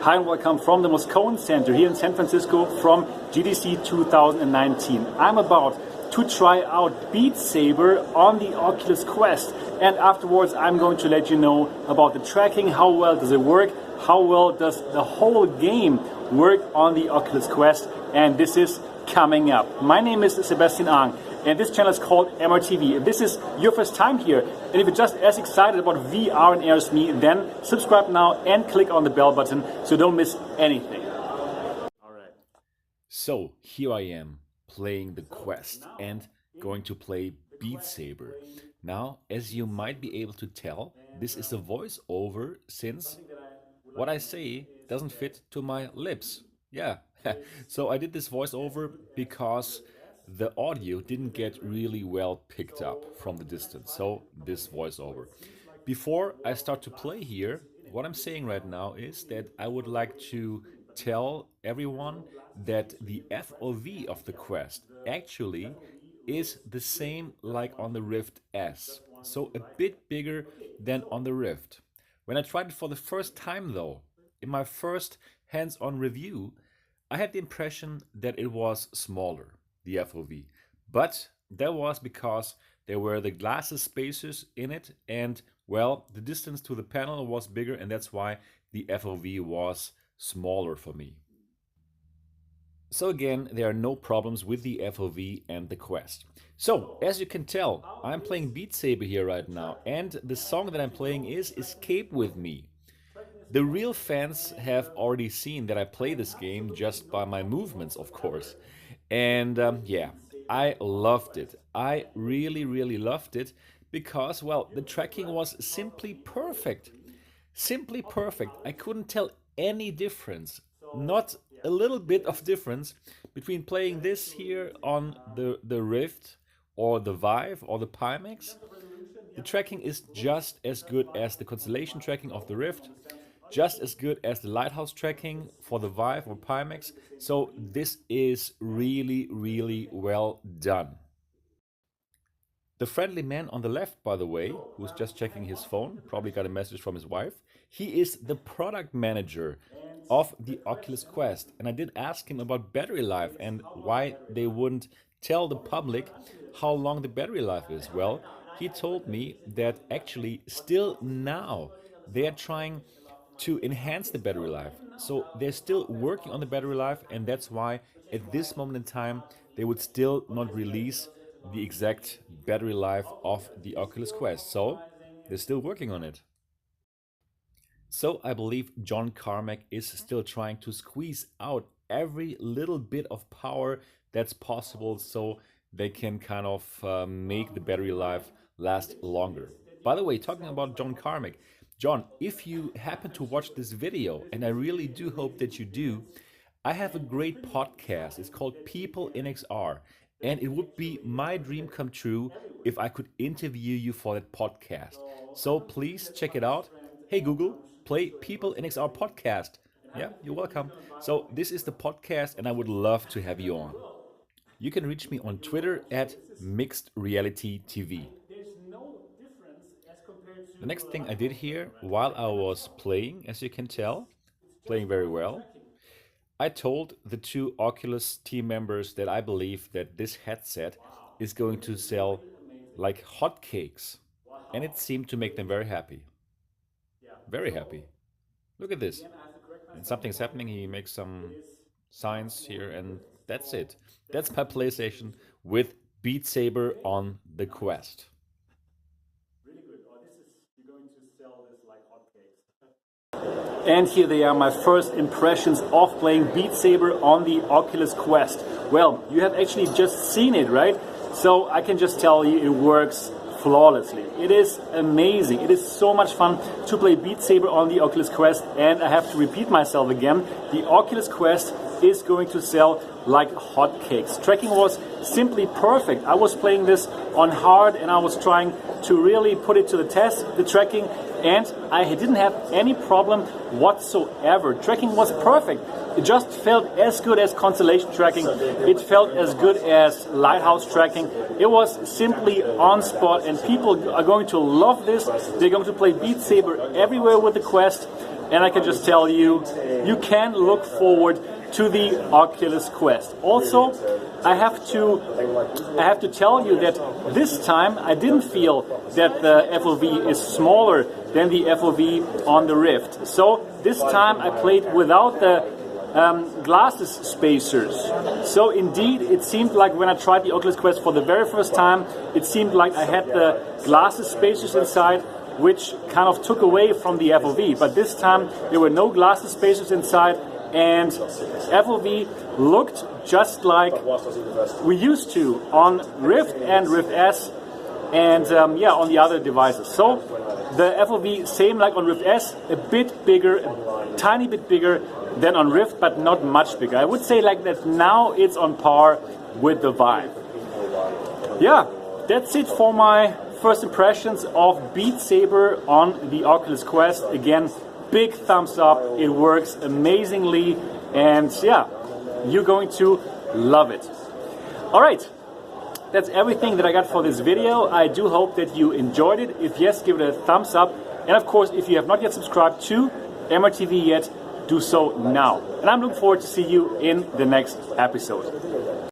Hi and welcome from the Moscone Center here in San Francisco from GDC 2019. I'm about to try out Beat Saber on the Oculus Quest, and afterwards I'm going to let you know about the tracking, how well does it work, how well does the whole game work on the Oculus Quest, and this is coming up. My name is Sebastian Ang, and this channel is called MRTV. If this is your first time here, and if you're just as excited about VR and AR as me, then subscribe now and click on the bell button so don't miss anything. Alright. So here I am playing the Quest and going to play Beat Saber. Now, as you might be able to tell, this is a voiceover since what I say doesn't fit to my lips. Yeah, so I did this voiceover because the audio didn't get really well picked up from the distance. So this voiceover. Before I start to play here, what I'm saying right now is that I would like to tell everyone that the FOV of the Quest actually is the same like on the Rift S. So a bit bigger than on the Rift. When I tried it for the first time though, in my first hands-on review, I had the impression that it was smaller, the FOV. But that was because there were the glasses spacers in it, and well, the distance to the panel was bigger, and that's why the FOV was smaller for me. So again, there are no problems with the FOV and the Quest. So, as you can tell, I'm playing Beat Saber here right now, and the song that I'm playing is Escape With Me. The real fans have already seen that I play this game just by my movements, of course. And yeah, I loved it. I really loved it because, well, the tracking was simply perfect. Simply perfect. I couldn't tell any difference, not a little bit of difference between playing this here on the Rift or the Vive or the Pimax. The tracking is just as good as the Constellation tracking of the Rift, just as good as the Lighthouse tracking for the Vive or Pimax. So this is really well done. The friendly man on the left, by the way, who's just checking his phone, probably got a message from his wife. He is the product manager of the Oculus Quest. And I did ask him about battery life and why they wouldn't tell the public how long the battery life is. Well, he told me that actually still now they're trying to enhance the battery life. So they're still working on the battery life, and that's why at this moment in time they would still not release the exact battery life of the Oculus Quest. So they're still working on it. So I believe John Carmack is still trying to squeeze out every little bit of power that's possible so they can kind of make the battery life last longer. By the way, talking about John Carmack, John, if you happen to watch this video, and I really do hope that you do, I have a great podcast. It's called People in XR, and it would be my dream come true if I could interview you for that podcast. So please check it out. Hey Google, play People in XR podcast. Yeah, you're welcome. So this is the podcast, and I would love to have you on. You can reach me on Twitter at Mixed Reality TV. The next thing I did here, while I was playing, as you can tell, playing very well, I told the two Oculus team members that I believe that this headset is going to sell like hotcakes, and it seemed to make them very happy. Very happy. Look at this. And something's happening, he makes some signs here, and that's it. That's my PlayStation with Beat Saber on the Quest. And here they are, my first impressions of playing Beat Saber on the Oculus Quest. Well, you have actually just seen it, right? So I can just tell you it works flawlessly. It is amazing. It is so much fun to play Beat Saber on the Oculus Quest, and I have to repeat myself again. The Oculus Quest is going to sell like hotcakes. Tracking was simply perfect. I was playing this on hard and I was trying to really put it to the test, the tracking, and I didn't have any problem whatsoever. Tracking was perfect. It just felt as good as Constellation tracking. It felt as good as Lighthouse tracking. It was simply on spot, and people are going to love this. They're going to play Beat Saber everywhere with the Quest. and I can just tell you, you can look forward to the Oculus Quest. Also, I have to tell you that this time I didn't feel that the FOV is smaller than the FOV on the Rift. So this time I played without the glasses spacers. So indeed, it seemed like when I tried the Oculus Quest for the very first time, it seemed like I had the glasses spacers inside, which kind of took away from the FOV. But this time there were no glasses spacers inside, and FOV looked just like we used to on Rift and Rift S, and yeah, on the other devices. So the FOV same like on Rift S, a bit bigger, a tiny bit bigger than on Rift, but not much bigger. I would say like that now it's on par with the Vive. Yeah, that's it for my first impressions of Beat Saber on the Oculus Quest. Again, big thumbs up, it works amazingly, and yeah, you're going to love it. Alright, that's everything that I got for this video. I do hope that you enjoyed it. If yes, give it a thumbs up, and of course, if you have not yet subscribed to MRTV yet, do so now. And I'm looking forward to see you in the next episode.